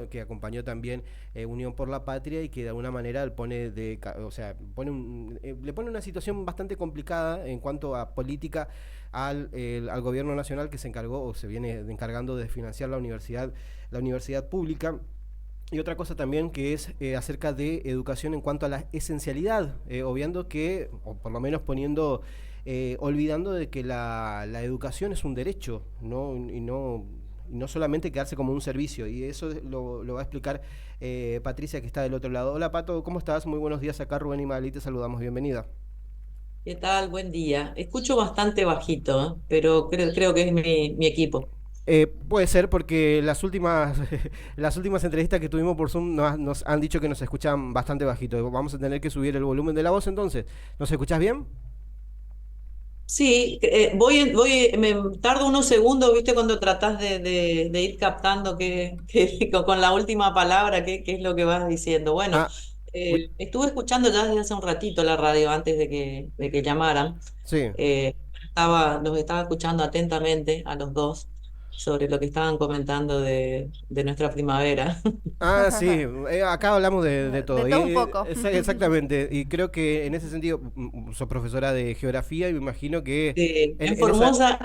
gobierno que acompañó también Unión por la Patria y que de alguna manera o sea, le pone una situación bastante complicada en cuanto a política al gobierno nacional que se encargó o se viene encargando de financiar la universidad pública. Y otra cosa también que es acerca de educación en cuanto a la esencialidad, obviando que, o por lo menos olvidando de que la educación es un derecho, ¿no? Y no solamente quedarse como un servicio. Y eso lo va a explicar Patricia, que está del otro lado. Hola Pato, ¿cómo estás? Muy buenos días, acá Rubén y Magalí, te saludamos, bienvenida. ¿Qué tal? Buen día. Escucho bastante bajito, pero creo que es mi equipo. Puede ser porque las últimas entrevistas que tuvimos por Zoom nos han dicho que nos escuchan bastante bajito. Vamos a tener que subir el volumen de la voz entonces. ¿Nos escuchás bien? Sí, me tardo unos segundos, ¿viste? Cuando tratás de ir captando con la última palabra qué es lo que vas diciendo. Bueno, Ah, uy, estuve escuchando ya desde hace un ratito la radio antes de que llamaran. sí. Los estaba escuchando atentamente a los dos sobre lo que estaban comentando de nuestra primavera. Ah, sí, acá hablamos de De todo. todo un poco. Exactamente, y creo que en ese sentido, sos profesora de geografía y me imagino que en esa...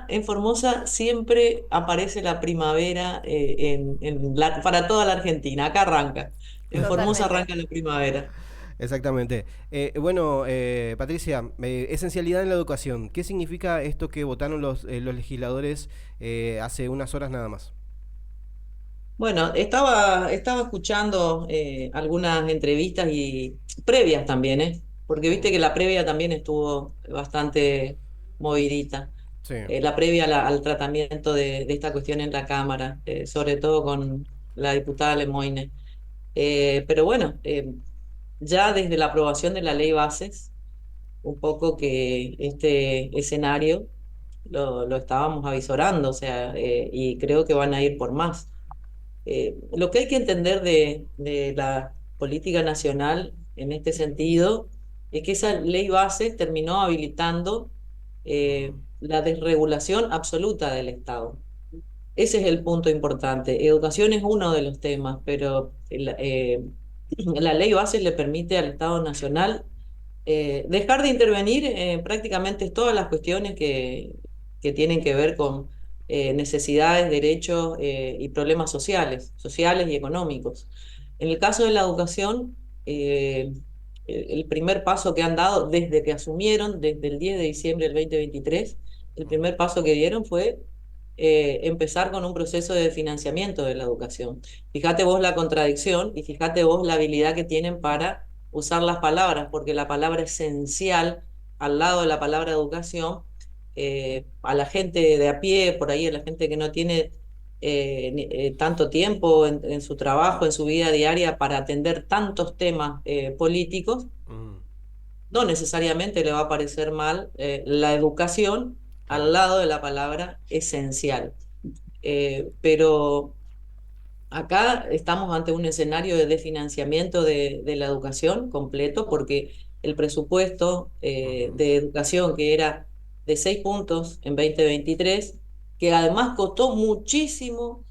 En Formosa siempre aparece la primavera para toda la Argentina. Acá arranca. En Formosa Totalmente. arranca la primavera. Exactamente. Bueno, Patricia, esencialidad en la educación. ¿Qué significa esto que votaron los legisladores hace unas horas nada más? Bueno, estaba escuchando algunas entrevistas y previas también, ¿eh? Porque viste que la previa también estuvo bastante movidita. Sí. La previa al tratamiento de esta cuestión en la Cámara, sobre todo con la diputada Lemoine. Pero bueno, ya desde la aprobación de la ley bases, un poco que este escenario lo estábamos avisorando, o sea, y creo que van a ir por más. Lo que hay que entender de la política nacional en este sentido es que esa ley bases terminó habilitando la desregulación absoluta del Estado. Ese es el punto importante. Educación es uno de los temas, pero la ley base le permite al Estado Nacional dejar de intervenir en prácticamente todas las cuestiones que tienen que ver con necesidades, derechos y problemas sociales y económicos. En el caso de la educación, el primer paso que han dado desde que asumieron, desde el 10 de diciembre del 2023, el primer paso que dieron fue empezar con un proceso de financiamiento de la educación. Fíjate vos la contradicción y fíjate vos la habilidad que tienen para usar las palabras, porque la palabra esencial al lado de la palabra educación, a la gente de a pie, por ahí, a la gente que no tiene tanto tiempo en su trabajo, en su vida diaria para atender tantos temas políticos, Mm, no necesariamente le va a parecer mal la educación al claro. lado de la palabra esencial. Pero acá estamos ante un escenario de desfinanciamiento de la educación completo porque el presupuesto Ujú, de educación que era de 6 puntos en 2023, que además costó muchísimo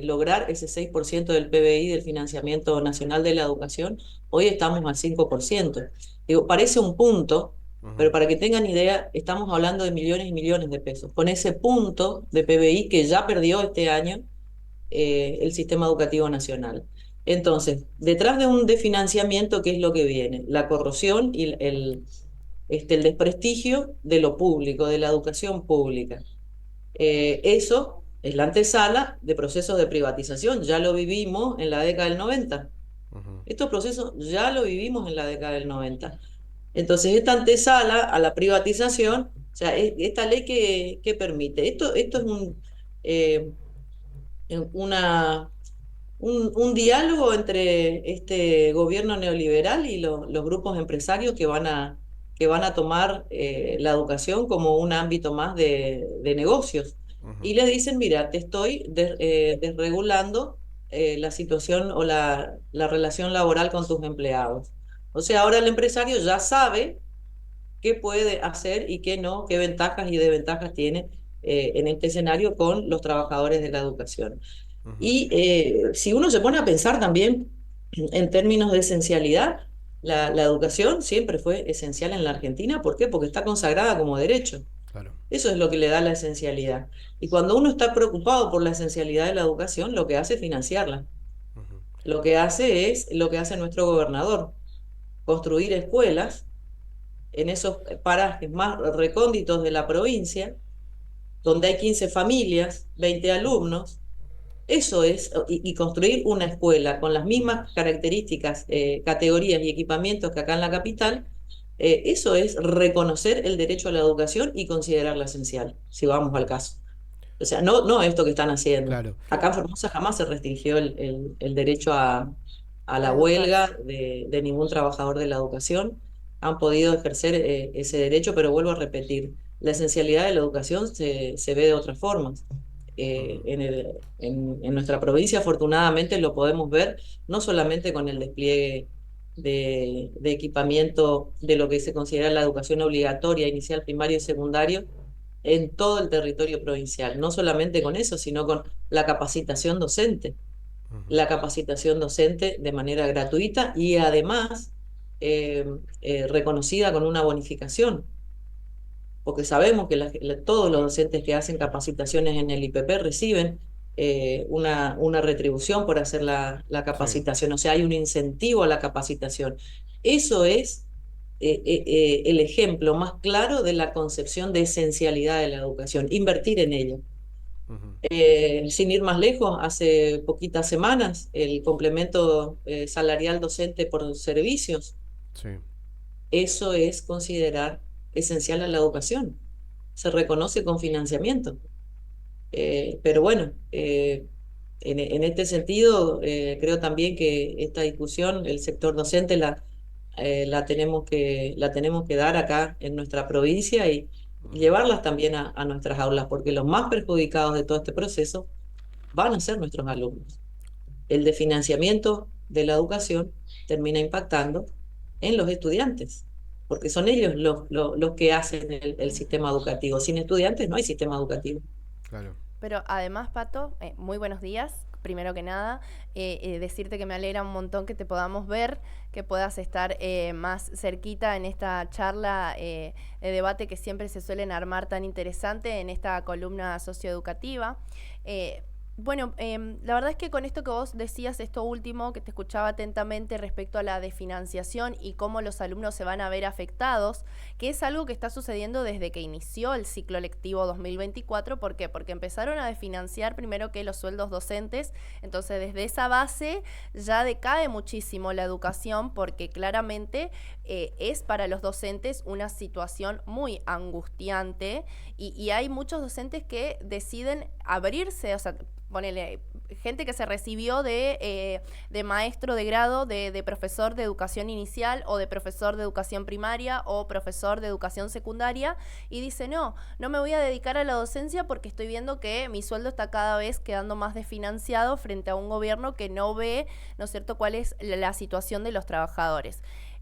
lograr ese 6% del PBI del financiamiento nacional de la educación, hoy estamos al 5%. Digo, parece un punto, pero ujú, para que tengan idea, estamos hablando de millones y millones de pesos. Con ese punto de PBI que ya perdió este año el sistema educativo nacional. Entonces, detrás de un desfinanciamiento, ¿qué es lo que viene? La corrosión y el desprestigio de lo público, de la educación pública. Eso es la antesala de procesos de privatización. Ya lo vivimos en la década del 90. ujú, Estos procesos ya lo vivimos en la década del 90. Entonces, esta antesala a la privatización, o sea, esta ley que permite, esto es eh, una, un diálogo entre este gobierno neoliberal y los grupos empresarios que van a tomar la educación como un ámbito más de negocios. ujú, Y le dicen, mira, te estoy desregulando la situación o la relación laboral con tus empleados. O sea, ahora el empresario ya sabe qué puede hacer y qué no, qué ventajas y desventajas tiene en este escenario con los trabajadores de la educación. Ujú. Y si uno se pone a pensar también en términos de esencialidad, la educación siempre fue esencial en la Argentina. ¿Por qué? Porque está consagrada como derecho. Claro. Eso es lo que le da la esencialidad. Y cuando uno está preocupado por la esencialidad de la educación, lo que hace es financiarla. Ujú. Lo que hace es lo que hace nuestro gobernador, construir escuelas en esos parajes más recónditos de la provincia, donde hay 15 familias, 20 alumnos. Eso es, y construir una escuela con las mismas características, categorías y equipamientos que acá en la capital, eso es reconocer el derecho a la educación y considerarla esencial, si vamos al caso. O sea, no esto que están haciendo. Claro. Acá en Formosa jamás se restringió el derecho a A la huelga educarse. de ningún trabajador de la educación. Han podido ejercer ese derecho, pero vuelvo a repetir, la esencialidad de la educación se ve de otras formas. Ujú. En nuestra provincia, afortunadamente, lo podemos ver no solamente con el despliegue de equipamiento de lo que se considera la educación obligatoria, inicial, primario y secundario, en todo el territorio provincial. No solamente con eso, sino con la capacitación docente. Ujú. La capacitación docente de manera gratuita y además eh, reconocida con una bonificación, porque sabemos que todos los docentes que hacen capacitaciones en el IPP reciben una retribución por hacer la Sí. capacitación, o sea, hay un incentivo a la capacitación. Eso es el ejemplo más claro de la concepción de esencialidad de la educación, invertir en ella. Ujú. Sin ir más lejos, hace poquitas semanas, el complemento salarial docente por servicios, Sí. eso es considerar esencial a la educación. Se reconoce con financiamiento. Pero bueno, en este sentido, creo también que esta discusión, el sector docente, la tenemos que dar acá en nuestra provincia y llevarlas también a nuestras aulas, porque los más perjudicados de todo este proceso van a ser nuestros alumnos. El desfinanciamiento de la educación termina impactando en los estudiantes, porque son ellos los que hacen el sistema educativo. Sin estudiantes no hay sistema educativo. Claro. Pero además, Pato, muy buenos días. Primero que nada, decirte que me alegra un montón que te podamos ver, que puedas estar más cerquita en esta charla de debate que siempre se suelen armar tan interesante en esta columna socioeducativa. Eh, bueno, la verdad es que con esto que vos decías, esto último, que te escuchaba atentamente respecto a la desfinanciación y cómo los alumnos se van a ver afectados, que es algo que está sucediendo desde que inició el ciclo lectivo 2024. ¿Por qué? Porque empezaron a desfinanciar primero que los sueldos docentes, entonces desde esa base ya decae muchísimo la educación porque claramente es para los docentes una situación muy angustiante y hay muchos docentes que deciden abrirse, o sea, ponele, gente que se recibió de maestro de grado, de profesor de educación inicial o de profesor de educación primaria o profesor de educación secundaria y dice, no me voy a dedicar a la docencia porque estoy viendo que mi sueldo está cada vez quedando más desfinanciado frente a un gobierno que no ve, ¿no es cierto?, cuál es la situación de los trabajadores.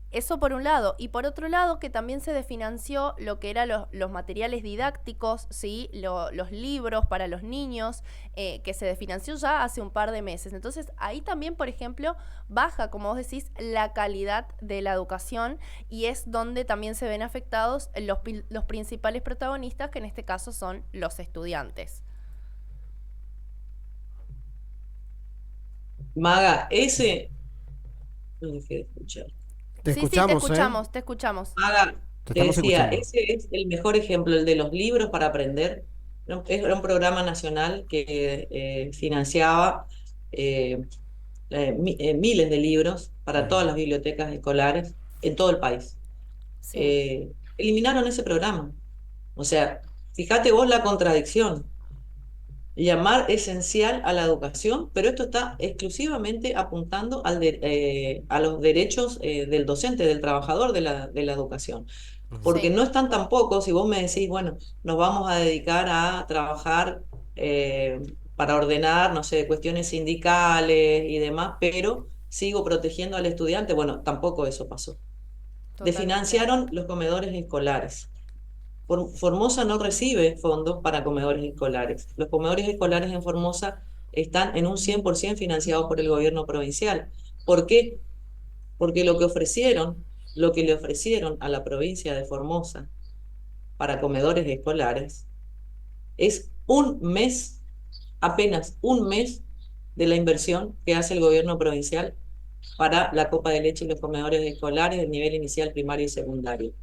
Eso por un lado. Y por otro lado, que también se desfinanció lo que eran los materiales didácticos, ¿sí? Los libros para los niños, que se desfinanció ya hace un par de meses. Entonces, ahí también, por ejemplo, baja, como vos decís, la calidad de la educación y es donde también se ven afectados los principales protagonistas, que en este caso son los estudiantes. Maga, ese, no dejé de escuchar. Te Sí, sí, te escuchamos, ¿eh? escuchamos, te escuchamos. Maga, Te te estamos decía, escuchando. ese es el mejor ejemplo, el de los libros para aprender. Era un programa nacional que financiaba eh, miles de libros para Ujú. todas las bibliotecas escolares en todo el país. Sí. Eliminaron ese programa. O sea, fíjate vos la contradicción. Llamar esencial a la educación, pero esto está exclusivamente apuntando a los derechos del docente, del trabajador de la educación. Ujú. Porque Sí. no están tampoco, si vos me decís, bueno, nos vamos a dedicar a trabajar para ordenar, no sé, cuestiones sindicales y demás, pero sigo protegiendo al estudiante, bueno, tampoco eso pasó. Totalmente. Desfinanciaron los comedores escolares. Formosa no recibe fondos para comedores escolares. Los comedores escolares en Formosa están en un 100% financiados por el gobierno provincial. ¿Por qué? Porque lo que le ofrecieron a la provincia de Formosa para comedores escolares es un mes, apenas un mes de la inversión que hace el gobierno provincial para la copa de leche y los comedores escolares del nivel inicial, primario y secundario.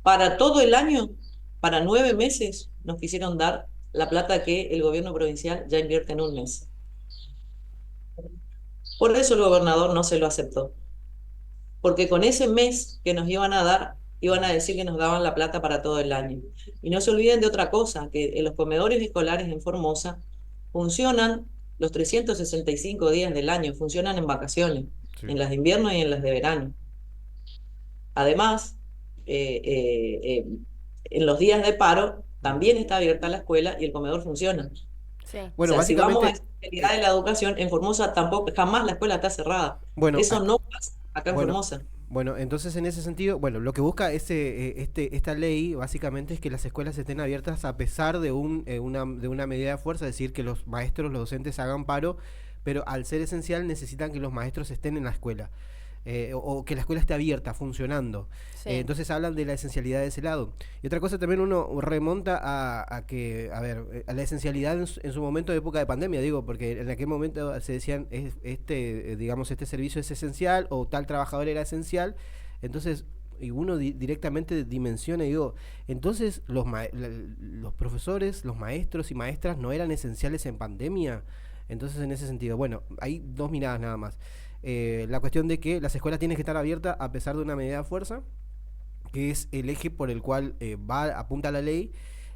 Para todo el año, para 9 meses, nos quisieron dar la plata que el gobierno provincial ya invierte en un mes. Por eso el gobernador no se lo aceptó. Porque con ese mes que nos iban a dar, iban a decir que nos daban la plata para todo el año. Y no se olviden de otra cosa, que en los comedores escolares en Formosa funcionan los 365 días del año, funcionan en vacaciones, Sí. en las de invierno y en las de verano. Además, eh, eh, eh, en los días de paro también está abierta la escuela y el comedor funciona. Sí. O Bueno, sea, si vamos a básicamente, la calidad de la educación, en Formosa tampoco, jamás la escuela está cerrada. bueno, Eso no pasa acá en bueno, Formosa. bueno, entonces en ese sentido, bueno, lo que busca esta ley básicamente es que las escuelas estén abiertas a pesar de una medida de fuerza, es decir, que los maestros, los docentes hagan paro, pero al ser esencial necesitan que los maestros estén en la escuela. O que la escuela esté abierta, funcionando. Sí. Entonces hablan de la esencialidad de ese lado. Y otra cosa también uno remonta a ver, a la esencialidad en su momento de época de pandemia, digo, porque en aquel momento se decían, digamos, este servicio es esencial o tal trabajador era esencial. Entonces, y uno directamente dimensiona y digo, entonces los profesores, los maestros y maestras no eran esenciales en pandemia. Entonces, en ese sentido, bueno, hay dos miradas nada más. La cuestión de que las escuelas tienen que estar abiertas a pesar de una medida de fuerza, que es el eje por el cual apunta la ley,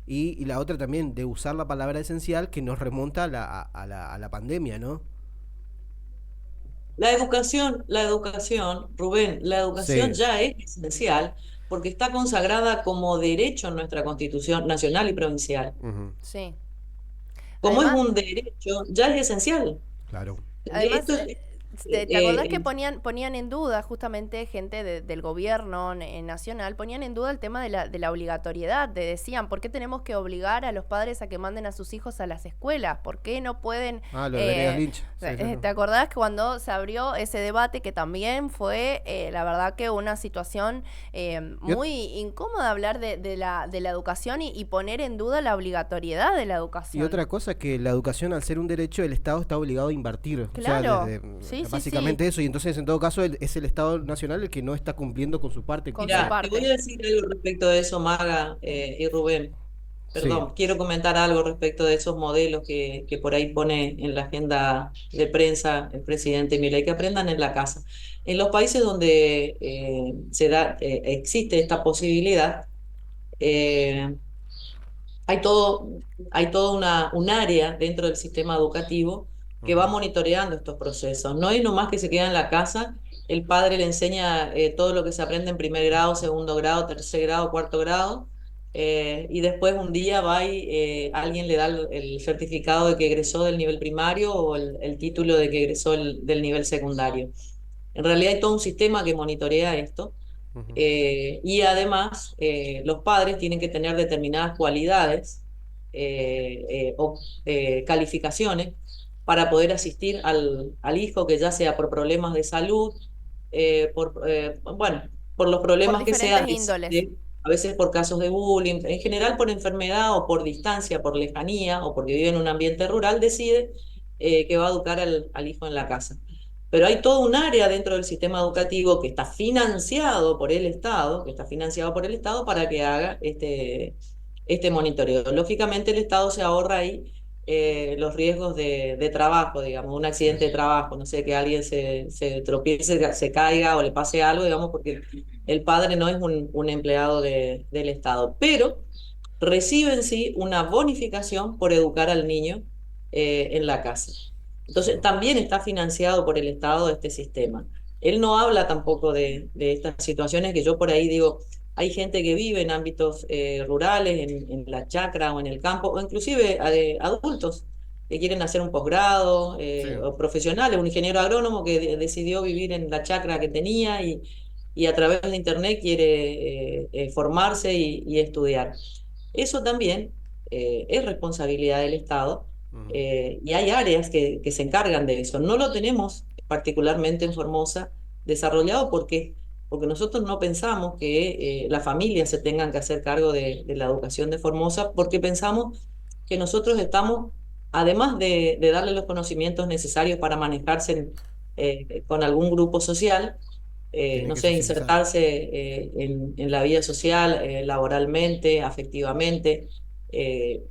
y la otra también de usar la palabra esencial que nos remonta a la pandemia, ¿no? La educación, Rubén, la educación Sí. ya es esencial porque está consagrada como derecho en nuestra Constitución nacional y provincial. Ujú. Sí. Como es Además, un derecho, ya es esencial. Claro. además, Esto es, ¿te acordás que eh, ponían en duda justamente gente del gobierno nacional, ponían en duda el tema de la obligatoriedad, decían, ¿por qué tenemos que obligar a los padres a que manden a sus hijos a las escuelas? ¿Por qué no pueden... Lo de Venegas Lynch. Sí, sí, sí. ¿Te acordás que cuando se abrió ese debate que también fue, la verdad que una situación Yo- muy incómoda hablar de la educación y poner en duda la obligatoriedad de la Y educación? otra cosa, que la educación, al ser un derecho, el Estado está obligado a invertir. Claro. O sea, Sí, sí, básicamente sí. eso. Y entonces, en todo caso, es el Estado nacional el que no está cumpliendo con su parte. Con su Mira, te parte. voy a decir algo respecto de eso, Maga y Rubén. Sí. Perdón, quiero comentar algo respecto de esos modelos que por ahí pone en la agenda de prensa el presidente Milei, que aprendan en la casa. En los países donde existe esta posibilidad, eh, hay todo un área dentro del sistema educativo que va Ujú. monitoreando estos procesos. No es nomás que se queda en la casa, el padre le enseña todo lo que se aprende en primer grado, segundo grado, tercer grado, cuarto grado, y después un día va y alguien le da el certificado de que egresó del nivel primario o el título de que egresó del nivel secundario. En realidad hay todo un sistema que monitorea esto. Ujú. Y además, los padres tienen que tener determinadas cualidades o calificaciones para poder asistir al hijo, que ya sea por problemas de salud, bueno, por los Por problemas que diferentes sean, índoles. a veces por casos de bullying, en general por enfermedad o por distancia, por lejanía o porque vive en un ambiente rural, decide que va a educar al hijo en la casa. Pero hay todo un área dentro del sistema educativo que está financiado por el Estado, para que haga este monitoreo. Lógicamente el Estado se ahorra ahí los riesgos de trabajo, digamos, un accidente de trabajo, no sé, que alguien se tropiece, se caiga o le pase algo, digamos, porque el padre no es un empleado del Estado, pero recibe en sí una bonificación por educar al niño en la casa. Sí. Entonces, también está financiado por el Estado este sistema. Él no habla tampoco de estas situaciones que yo por ahí digo, hay gente que vive en ámbitos rurales, en la chacra o en el campo, o inclusive adultos que quieren hacer un posgrado, Sí. o profesionales, un ingeniero agrónomo que decidió vivir en la chacra que tenía y a través de Internet quiere formarse y estudiar. Eso también es responsabilidad del Estado, Ujú. y hay áreas que se encargan de eso. No lo tenemos particularmente en Formosa desarrollado porque nosotros no pensamos que las familias se tengan que hacer cargo de la educación de Formosa, porque pensamos que nosotros estamos, además de darle los conocimientos necesarios para manejarse con algún grupo social, Tienen no que sé, socializar. insertarse en la vida social, laboralmente, afectivamente.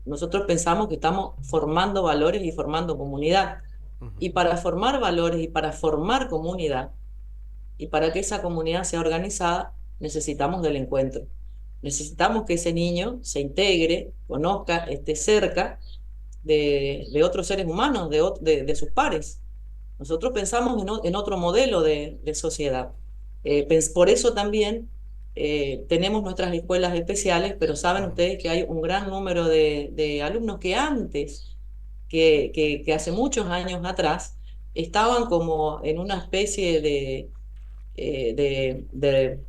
Nosotros pensamos que estamos formando valores y formando comunidad. Ujú. Y para formar valores y para formar comunidad, y para que esa comunidad sea organizada, necesitamos del encuentro. Necesitamos que ese niño se integre, conozca, esté cerca de otros seres humanos, de sus pares. Nosotros pensamos en otro modelo de sociedad. Por eso también tenemos nuestras escuelas especiales, pero saben Ujú. ustedes que hay un gran número de alumnos que antes, que hace muchos años atrás, estaban como en una especie eh, de, de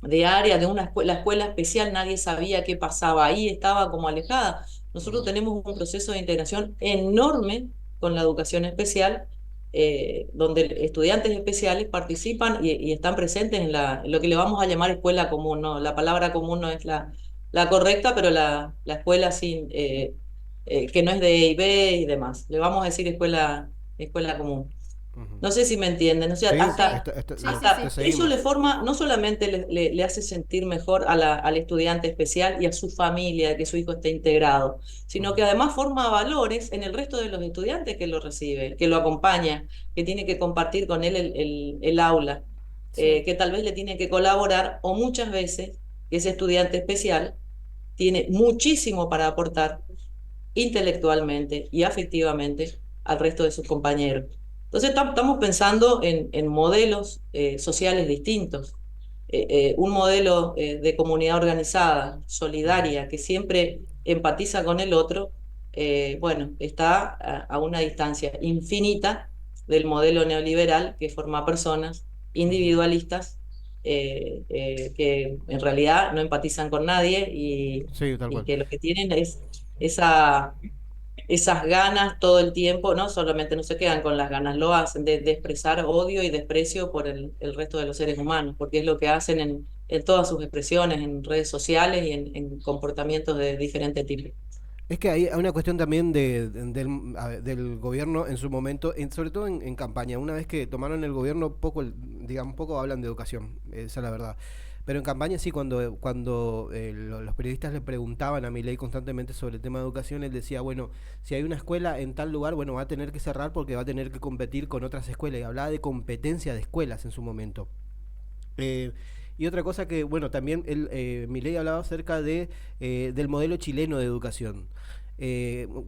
de área, de una escuela, la escuela especial, nadie sabía qué pasaba ahí, estaba como alejada. Nosotros Ujú. tenemos un proceso de integración enorme con la educación especial, donde estudiantes especiales participan y están presentes en lo que le vamos a llamar escuela común, ¿no? La palabra común no es la correcta, pero la escuela sin, que no es de E y B y demás. Le vamos a decir escuela común. Ujú. No sé si me entienden, o sea, Sí, Sí, sí, sí, te hasta eso seguimos. le forma, no solamente le hace sentir mejor al estudiante especial y a su familia, de que su hijo esté integrado, sino que Ujú. además forma valores en el resto de los estudiantes que lo recibe, que lo acompaña, que tiene que compartir con él el aula, sí. que tal vez le tiene que colaborar, o muchas veces ese estudiante especial tiene muchísimo para aportar intelectualmente y afectivamente al resto de sus compañeros. Entonces estamos pensando en modelos sociales distintos. Un modelo de comunidad organizada, Ujú. solidaria, que siempre empatiza con el otro, bueno, está a una distancia infinita del modelo neoliberal que forma personas Ujú. individualistas, que en realidad no empatizan con nadie Sí, tal y cual. que lo que tienen es esa, esas ganas todo el tiempo, no solamente no se quedan con las ganas, lo hacen de expresar odio y desprecio por el resto de los seres humanos, porque es lo que hacen en todas sus expresiones, en redes sociales y en comportamientos de diferente tipo. Es que hay una cuestión también del gobierno en su momento, sobre todo en campaña. Una vez que tomaron el gobierno, poco, digamos, poco hablan de educación, esa es la verdad. Pero en campaña sí, cuando los periodistas le preguntaban a Milei constantemente sobre el tema de educación, él decía, bueno, si hay una escuela en tal lugar, bueno, va a tener que cerrar porque va a tener que competir con otras escuelas. Y hablaba de competencia de escuelas en su momento. Eh, y otra cosa que, bueno, también Milei hablaba acerca del modelo chileno de educación.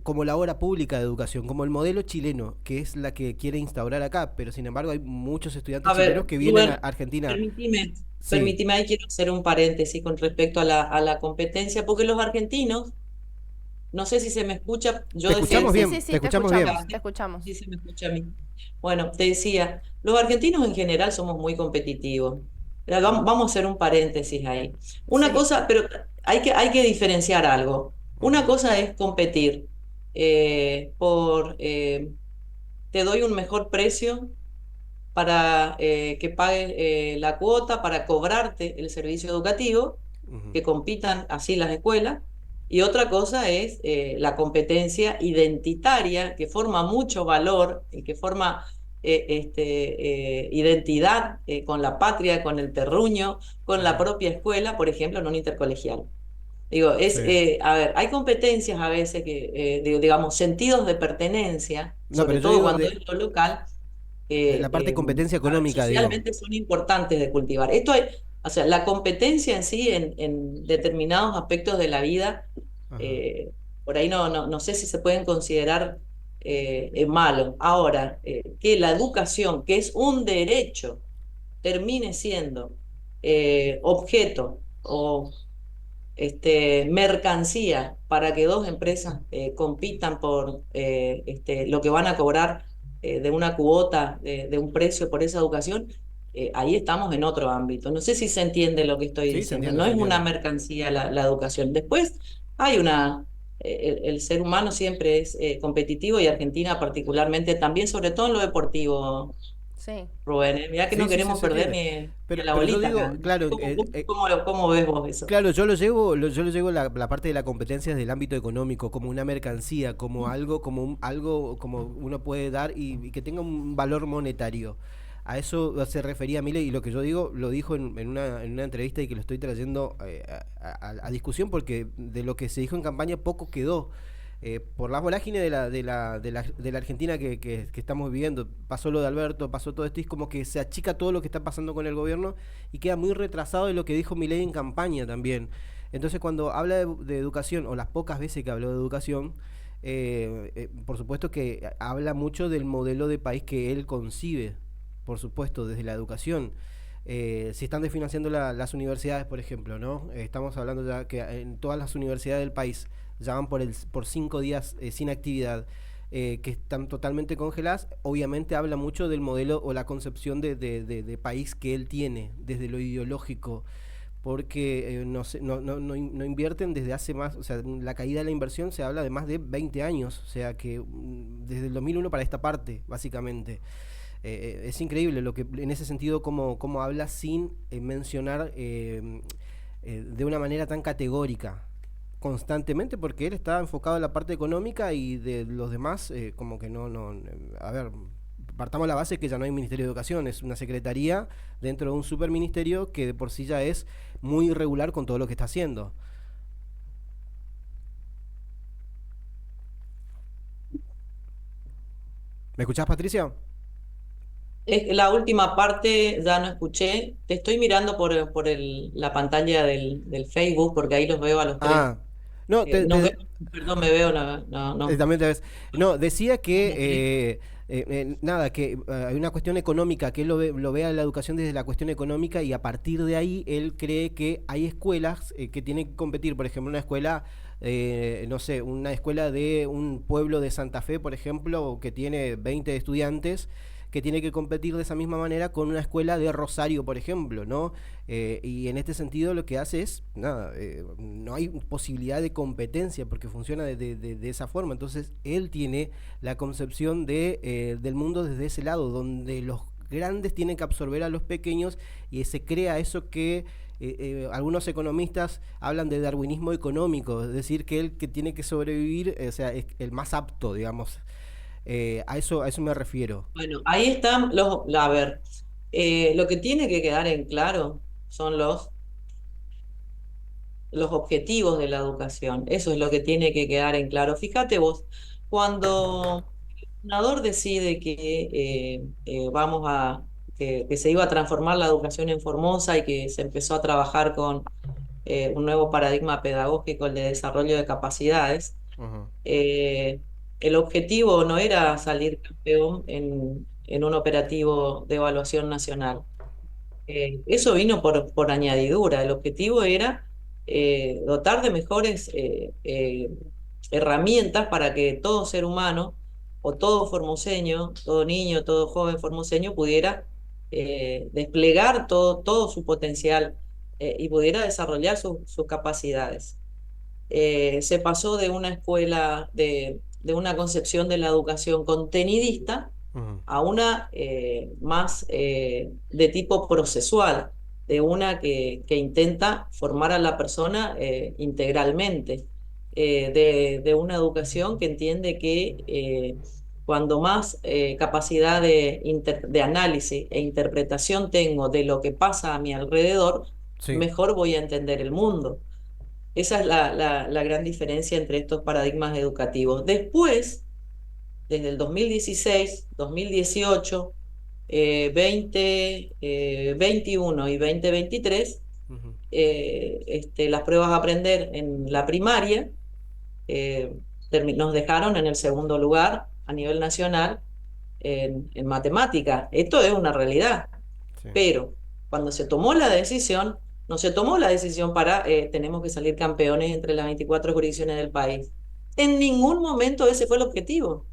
Como la obra pública de educación, como el modelo chileno, que es la que quiere instaurar acá, pero sin embargo hay muchos estudiantes A chilenos ver, que vienen a Rubén, Argentina. permíteme, Sí, permíteme, ahí quiero hacer un paréntesis con respecto a la competencia, porque los argentinos, no sé si se me escucha, te yo decía, Sí, escuchamos sí, bien, sí, te sí, te escuchamos bien. escuchamos, te escuchamos. sí se me escucha a mí. Bueno, te decía, los argentinos en general somos muy competitivos. Vamos a hacer un paréntesis ahí. Una Sí, cosa, pero hay que diferenciar algo. Una Ujú. cosa es competir por te doy un mejor precio para que pagues la cuota, para cobrarte el servicio educativo, Ujú. que compitan así las escuelas. Y otra cosa es la competencia identitaria, que forma mucho valor y que forma identidad con la patria, con el terruño, con la Ujú. propia escuela, por ejemplo, en un intercolegial. Digo, Sí. a ver, hay competencias a veces que, digamos, sentidos de pertenencia, No, sobre pero yo todo digo cuando de es lo local, la parte de competencia a ver, económica, digo. socialmente son importantes de cultivar. O sea, la competencia en sí en determinados aspectos de la vida, Ajá. eh, por ahí no sé si se pueden considerar malos. Ahora, que la educación, que es un derecho, termine siendo objeto o mercancía para que dos empresas compitan por lo que van a cobrar de una cuota, de un precio por esa educación, ahí estamos en otro ámbito. No sé si se entiende lo que estoy Sí, diciendo. se No es una entiende. mercancía la educación. Después hay el ser humano siempre es competitivo y Argentina particularmente también, sobre todo en lo deportivo, Sí. Rubén. Mirá que no Sí, sí, sí, queremos se perder entiende. ni a la Pero yo bolita acá. digo, claro, ¿Cómo ves vos eso? claro, yo lo llevo la parte de la competencia desde el ámbito económico, como una mercancía, como algo, algo como uno puede dar y que tenga un valor monetario. A eso se refería Milei y lo que yo digo lo dijo en una entrevista y que lo estoy trayendo a discusión porque de lo que se dijo en campaña poco quedó. Por la vorágine de la Argentina que estamos viviendo, pasó lo de Alberto, pasó todo esto y es como que se achica todo lo que está pasando con el gobierno y queda muy retrasado de lo que dijo Milei en campaña también. Entonces cuando habla de educación, o las pocas veces que habló de educación, por supuesto que habla mucho del modelo de país que él concibe, por supuesto, desde la educación. Si están desfinanciando las universidades, por ejemplo, ¿no? Estamos hablando ya que en todas las universidades del país ya van por 5 días sin actividad, que están totalmente congeladas, obviamente habla mucho del modelo o la concepción de país que él tiene, desde lo ideológico, porque no invierten desde hace más, o sea, la caída de la inversión se habla de más de 20 años, o sea que desde el 2001 para esta parte, básicamente. Es increíble lo que en ese sentido cómo habla sin mencionar de una manera tan categórica constantemente porque él está enfocado en la parte económica y de los demás como que a ver, partamos la base que ya no hay Ministerio de Educación, es una secretaría dentro de un superministerio que de por sí ya es muy irregular con todo lo que está haciendo. ¿Me escuchás, Patricia? La última parte ya no escuché. Te estoy mirando por la pantalla del Facebook porque ahí los veo a los tres. Ah, no, Nos vemos, perdón, me veo, no, no, no. también te ves. No, decía que nada, que hay una cuestión económica, que él lo vea la educación desde la cuestión económica y a partir de ahí él cree que hay escuelas que tienen que competir, por ejemplo, una escuela, no sé, una escuela de un pueblo de Santa Fe, por ejemplo, que tiene 20 estudiantes que tiene que competir de esa misma manera con una escuela de Rosario, por ejemplo, ¿no? Y en este sentido lo que hace es, nada, no hay posibilidad de competencia porque funciona de esa forma. Entonces él tiene la concepción del mundo desde ese lado, donde los grandes tienen que absorber a los pequeños y se crea eso que algunos economistas hablan de darwinismo económico, es decir, que el que tiene que sobrevivir, o sea, es el más apto, digamos. A eso me refiero. Bueno, ahí están a ver, lo que tiene que quedar en claro son los objetivos de la educación. Eso es lo que tiene que quedar en claro. Fíjate vos, cuando el gobernador decide que se iba a transformar la educación en Formosa y que se empezó a trabajar con un nuevo paradigma pedagógico, el de desarrollo de capacidades, Ujú. eh, el objetivo no era salir campeón en un operativo de evaluación nacional. Eso vino por añadidura. El objetivo era dotar de mejores herramientas para que todo ser humano o todo formoseño, todo niño, todo joven formoseño pudiera desplegar todo su potencial y pudiera desarrollar sus capacidades. Se pasó de una escuela, de una concepción de la educación contenidista Ujú. a una más de tipo procesual, de una que intenta formar a la persona integralmente, de una educación que entiende que cuando más capacidad de análisis e interpretación tengo de lo que pasa a mi alrededor, Sí. mejor voy a entender el mundo. Esa es la gran diferencia entre estos paradigmas educativos. Después, desde el 2016, 2018, 2021 y 2023, Ujú. las pruebas a aprender en la primaria eh, nos dejaron en el segundo lugar a nivel nacional en matemática. Esto es una realidad. Sí. Pero cuando se tomó la decisión, no se tomó la decisión para tenemos que salir campeones entre las 24 jurisdicciones del país. En ningún momento ese fue el objetivo.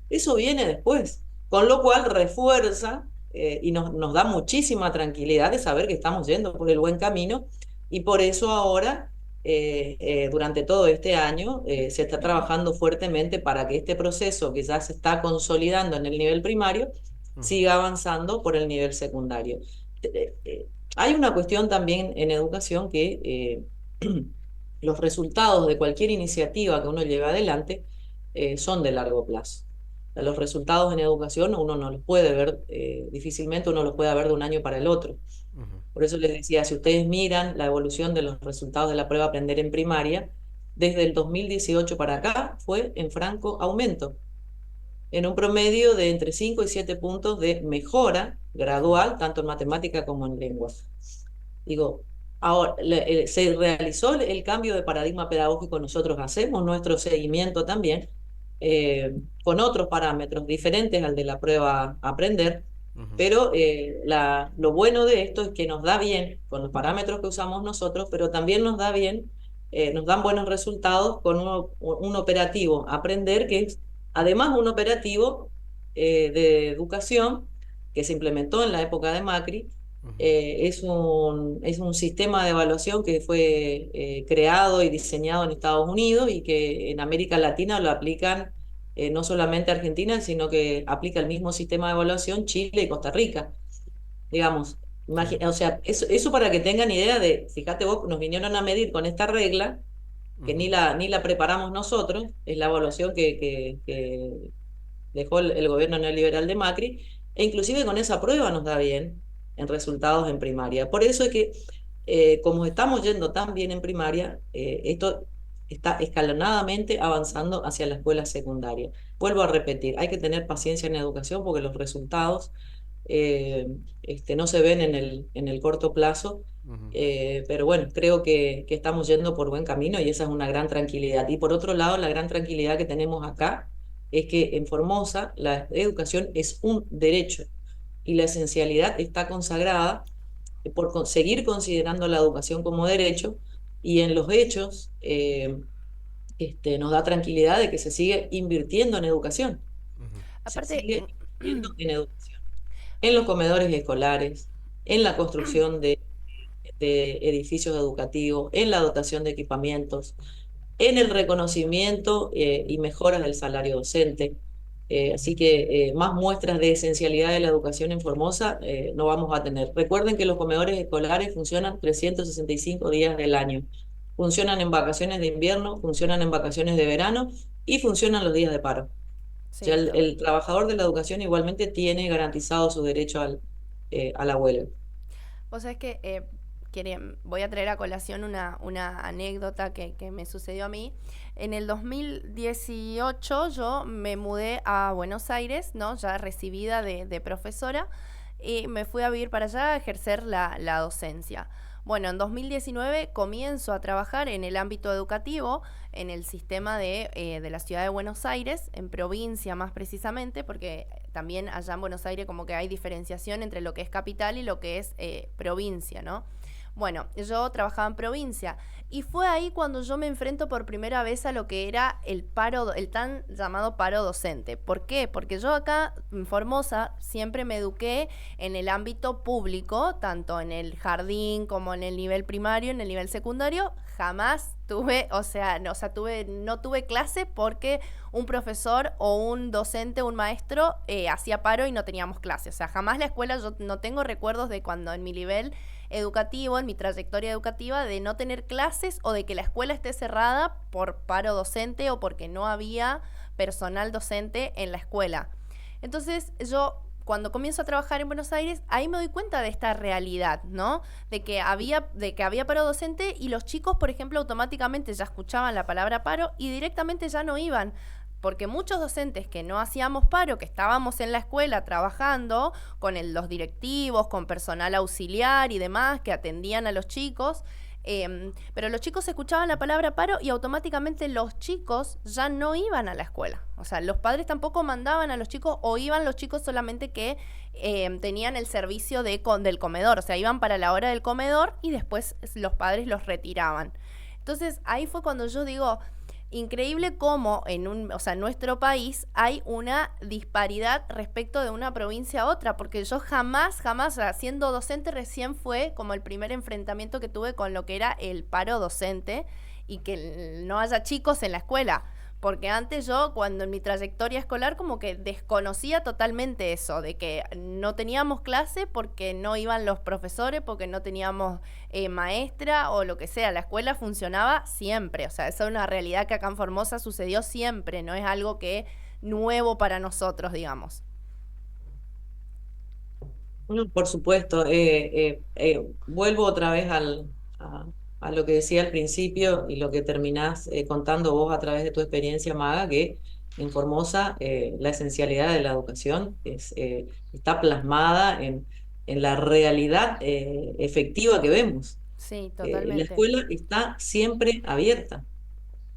Eso viene después, con lo cual refuerza y nos da muchísima tranquilidad de saber que estamos yendo por el buen camino y por eso ahora, durante todo este año, se está trabajando fuertemente para que este proceso que ya se está consolidando en el nivel primario siga avanzando por el nivel secundario. Hay una cuestión también en educación que los resultados de cualquier iniciativa que uno lleve adelante son de largo plazo. Los resultados en educación uno no los puede ver, difícilmente uno los puede ver de un año para el otro. Por eso les decía, si ustedes miran la evolución de los resultados de la prueba Aprender en Primaria, desde el 2018 para acá fue en franco aumento, en un promedio de entre 5 y 7 puntos de mejora gradual, tanto en matemática como en lengua. Digo, ahora se realizó el cambio de paradigma pedagógico, nosotros hacemos nuestro seguimiento también, con otros parámetros diferentes al de la prueba Aprender, pero lo bueno de esto es que nos da bien con los parámetros que usamos nosotros, pero también nos da bien, nos dan buenos resultados con un operativo Aprender, que es además un operativo de educación que se implementó en la época de Macri. Es un sistema de evaluación que fue creado y diseñado en Estados Unidos y que en América Latina lo aplican no solamente Argentina, sino que aplica el mismo sistema de evaluación Chile y Costa Rica. Digamos, o sea, eso para que tengan idea de, fíjate vos, nos vinieron a medir con esta regla, que ni la preparamos nosotros, es la evaluación que dejó el gobierno neoliberal de Macri, e inclusive con esa prueba nos da bien en resultados en primaria. Por eso es que, como estamos yendo tan bien en primaria, esto está escalonadamente avanzando hacia la escuela secundaria. Vuelvo a repetir, hay que tener paciencia en educación porque los resultados no se ven en el corto plazo, pero bueno, creo que estamos yendo por buen camino y esa es una gran tranquilidad. Y por otro lado, la gran tranquilidad que tenemos acá es que en Formosa la educación es un derecho y la esencialidad está consagrada por seguir considerando la educación como derecho y en los hechos nos da tranquilidad de que se sigue invirtiendo en educación. Se Aparte, sigue invirtiendo en educación, en los comedores escolares, en la construcción de edificios educativos, en la dotación de equipamientos, en el reconocimiento y mejoras del salario docente. Así que más muestras de esencialidad de la educación en Formosa no vamos a tener. Recuerden que los comedores escolares funcionan 365 días del año. Funcionan en vacaciones de invierno, funcionan en vacaciones de verano y funcionan los días de paro. O sea, sí, el trabajador de la educación igualmente tiene garantizado su derecho a la huelga. vos sabés que voy a traer a colación una anécdota que me sucedió a mí. En el 2018 yo me mudé a Buenos Aires, ¿no? Ya recibida de profesora, y me fui a vivir para allá a ejercer la docencia. Bueno, en 2019 comienzo a trabajar en el ámbito educativo, en el sistema de la ciudad de Buenos Aires, en provincia más precisamente, porque también allá en Buenos Aires como que hay diferenciación entre lo que es capital y lo que es provincia, ¿no? Bueno, yo trabajaba en provincia y fue ahí cuando yo me enfrento por primera vez a lo que era el paro, el tan llamado paro docente. ¿Por qué? Porque yo acá en Formosa siempre me eduqué en el ámbito público, tanto en el jardín como en el nivel primario, en el nivel secundario. Jamás tuve, no tuve clase porque un profesor o un docente, un maestro hacía paro y no teníamos clase. O sea, jamás la escuela, yo no tengo recuerdos de cuando en mi nivel educativo, en mi trayectoria educativa, de no tener clases o de que la escuela esté cerrada por paro docente o porque no había personal docente en la escuela. Entonces yo, cuando comienzo a trabajar en Buenos Aires, ahí me doy cuenta de esta realidad, ¿no? De que había paro docente y los chicos, por ejemplo, automáticamente ya escuchaban la palabra paro y directamente ya no iban. Porque muchos docentes que no hacíamos paro, que estábamos en la escuela trabajando con los directivos, con personal auxiliar y demás, que atendían a los chicos, pero los chicos escuchaban la palabra paro y automáticamente los chicos ya no iban a la escuela. O sea, los padres tampoco mandaban a los chicos o iban los chicos solamente que tenían el servicio del comedor. O sea, iban para la hora del comedor y después los padres los retiraban. Entonces, ahí fue cuando yo digo... increíble cómo o sea, en nuestro país hay una disparidad respecto de una provincia a otra, porque yo jamás, o sea, siendo docente recién fue como el primer enfrentamiento que tuve con lo que era el paro docente y que no haya chicos en la escuela. Porque antes yo, cuando en mi trayectoria escolar, como que desconocía totalmente eso, de que no teníamos clase porque no iban los profesores, porque no teníamos maestra o lo que sea. La escuela funcionaba siempre, o sea, esa es una realidad que acá en Formosa sucedió siempre, no es algo que nuevo para nosotros, digamos. Bueno, por supuesto, vuelvo otra vez a lo que decía al principio y lo que terminás contando vos a través de tu experiencia, Maga, que en Formosa la esencialidad de la educación está plasmada en la realidad efectiva que vemos. Sí, La totalmente. escuela está siempre abierta.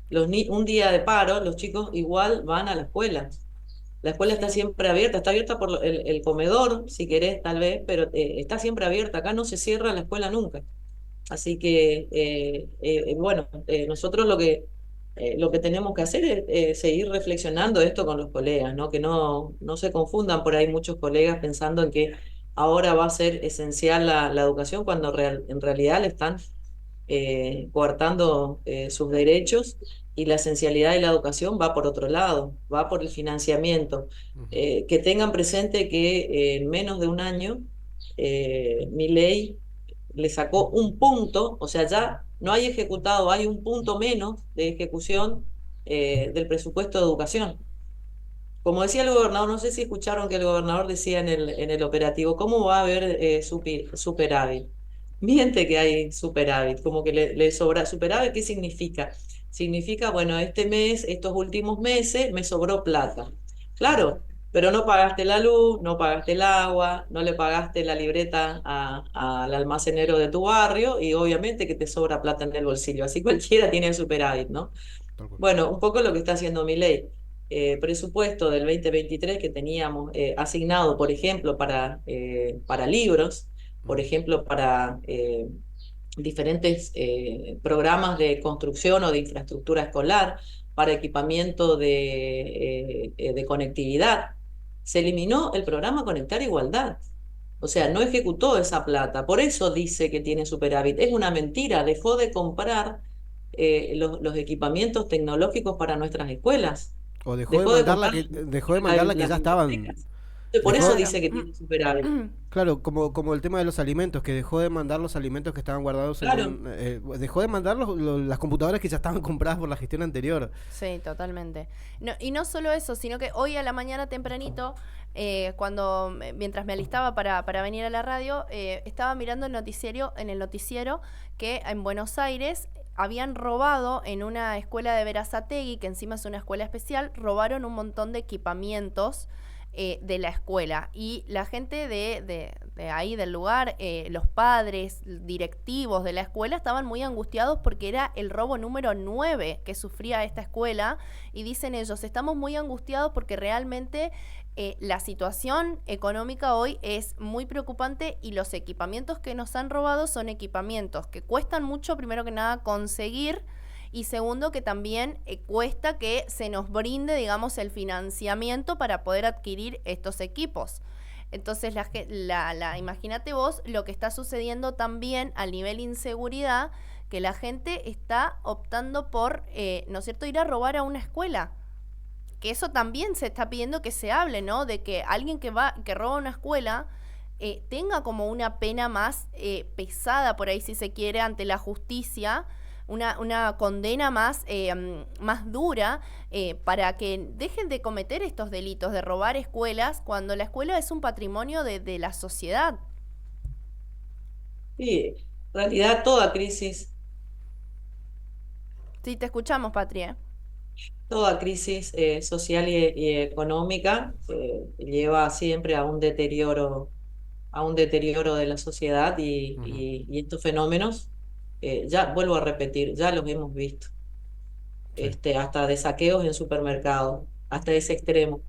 Un día de paro, los chicos igual van a la escuela. La escuela está Sí. siempre abierta, está abierta por el comedor, si querés, tal vez, pero está siempre abierta. Acá no se cierra la escuela nunca. Así que, bueno, nosotros lo que tenemos que hacer es seguir reflexionando esto con los colegas, ¿no? Que no se confundan por ahí muchos colegas pensando en que ahora va a ser esencial la educación cuando en realidad le están coartando sus derechos y la esencialidad de la educación va por otro lado, va por el financiamiento. Ujú. Que tengan presente que en menos de un año Milei le sacó un punto, o sea, ya no hay ejecutado, hay un punto menos de ejecución del presupuesto de educación. Como decía el gobernador, no sé si escucharon que el gobernador decía en el operativo, ¿cómo va a haber superávit? Miente que hay superávit, como que le sobra. ¿Superávit qué significa? Significa, bueno, este mes, estos últimos meses, me sobró plata. Claro, pero no pagaste la luz, no pagaste el agua, no le pagaste la libreta al almacenero de tu barrio y obviamente que te sobra plata en el bolsillo. Así cualquiera tiene superávit, ¿no? Tal cual. Bueno, un poco lo que está haciendo Milei. Presupuesto del 2023 que teníamos asignado, por ejemplo, para libros, por Ujú. ejemplo, para diferentes programas de construcción o de infraestructura escolar, para equipamiento de conectividad. Se eliminó el programa Conectar Igualdad. O sea, no ejecutó esa plata. Por eso dice que tiene superávit. Es una mentira. Dejó de comprar los equipamientos tecnológicos para nuestras escuelas. O Dejó de comprar dejó de mandar la que las ya estaban. bibliotecas. Por eso Dejó, dice Claro. que tiene superávit. claro, como el tema de los alimentos, que dejó de mandar los alimentos que estaban guardados en Claro. un... dejó de mandar las computadoras que ya estaban compradas por la gestión anterior. Sí, totalmente. No, y no solo eso, sino que hoy a la mañana tempranito, mientras me alistaba para venir a la radio, estaba mirando en el noticiero que en Buenos Aires habían robado en una escuela de Berazategui, que encima es una escuela especial, robaron un montón de equipamientos de la escuela. Y la gente de ahí, del lugar, los padres, directivos de la escuela, estaban muy angustiados porque era el robo número 9 que sufría esta escuela. Y dicen ellos, estamos muy angustiados porque realmente la situación económica hoy es muy preocupante y los equipamientos que nos han robado son equipamientos que cuestan mucho, primero que nada, conseguir, y segundo, que también cuesta que se nos brinde, digamos, el financiamiento para poder adquirir estos equipos. Entonces, imagínate vos lo que está sucediendo también al nivel inseguridad, que la gente está optando por, ¿no es cierto?, ir a robar a una escuela. Que eso también se está pidiendo que se hable, ¿no? De que alguien que roba una escuela tenga como una pena más pesada, por ahí si se quiere, ante la justicia, una condena más dura, para que dejen de cometer estos delitos de robar escuelas, cuando la escuela es un patrimonio de la sociedad. Sí, en realidad Sí, te escuchamos, Patria. toda crisis social y económica lleva siempre a un deterioro de la sociedad Ujú. y estos fenómenos, ya vuelvo a repetir, ya los hemos visto, Sí, hasta de saqueos en supermercados, hasta ese extremo.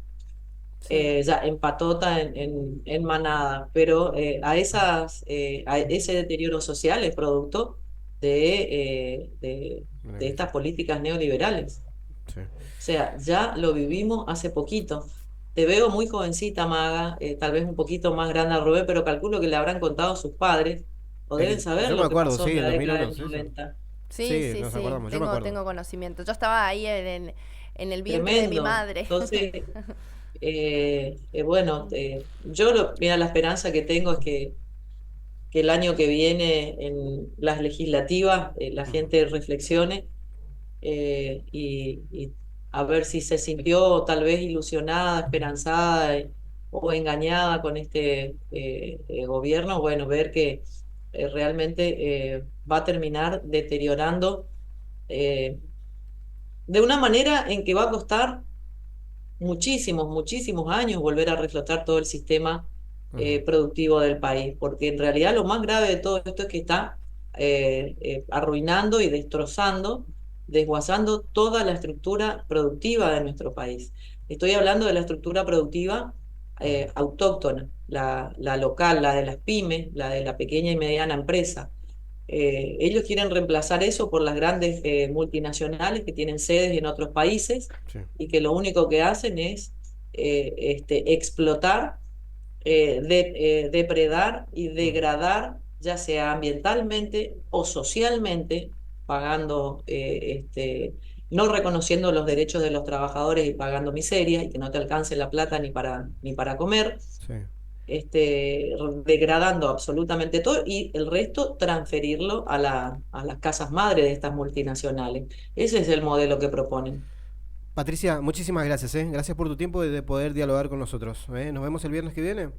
Sí. Ya en patota, en manada, pero a ese deterioro social es producto de una crisis. estas políticas neoliberales. Sí. O sea, ya lo vivimos hace poquito. Te veo muy jovencita, Maga, tal vez un poquito más grande a Rubén, pero calculo que le habrán contado sus padres, o deben saber Yo me lo que acuerdo, pasó sí, en el la década 2001, del sí, sí. 90. Sí, Sí, sí, nos sí, acordamos, yo me acuerdo. tengo conocimiento. Yo estaba ahí en el vientre de mi Tremendo. madre. Entonces, bueno, mira, la esperanza que tengo es que el año que viene en las legislativas la Ujú. gente reflexione y a ver si se sintió tal vez ilusionada, esperanzada o engañada con este gobierno. Bueno, ver que realmente va a terminar deteriorando eh, de una manera en que va a costar muchísimos, muchísimos años volver a reflotar todo el sistema Ujú. productivo del país, porque en realidad lo más grave de todo esto es que está arruinando y destrozando, desguazando toda la estructura productiva de nuestro país. Estoy hablando de la estructura productiva Ujú. autóctona, la local, la de las pymes, la de la pequeña y mediana empresa. Ellos quieren reemplazar eso por las grandes multinacionales que tienen sedes en otros países Sí. y que lo único que hacen es explotar, depredar y Ujú. degradar, ya sea ambientalmente o socialmente, pagando, no reconociendo los derechos de los trabajadores y pagando miseria y que no te alcance la plata ni para comer, Sí. degradando absolutamente todo y el resto transferirlo a las casas madre de estas multinacionales. Ese es el modelo que proponen. Patricia, muchísimas gracias, ¿eh? Gracias por tu tiempo y de poder dialogar con nosotros. ¿Eh? Nos vemos el viernes que viene.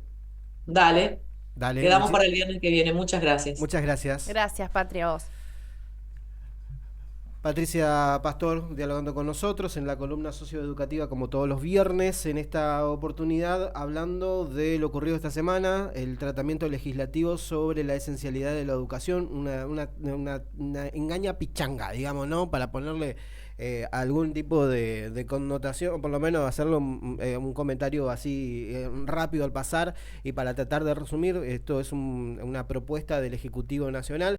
Dale, Dale, quedamos para el viernes que viene. Muchas gracias. muchas gracias. Gracias, Patria, vos. Patricia Pastor dialogando con nosotros en la columna socioeducativa como todos los viernes, en esta oportunidad hablando de lo ocurrido esta semana, el tratamiento legislativo sobre la esencialidad de la educación, una engaña pichanga, digamos, ¿no? Para ponerle algún tipo de connotación, o por lo menos hacerlo un comentario así rápido al pasar y para tratar de resumir, esto es una propuesta del Ejecutivo Nacional.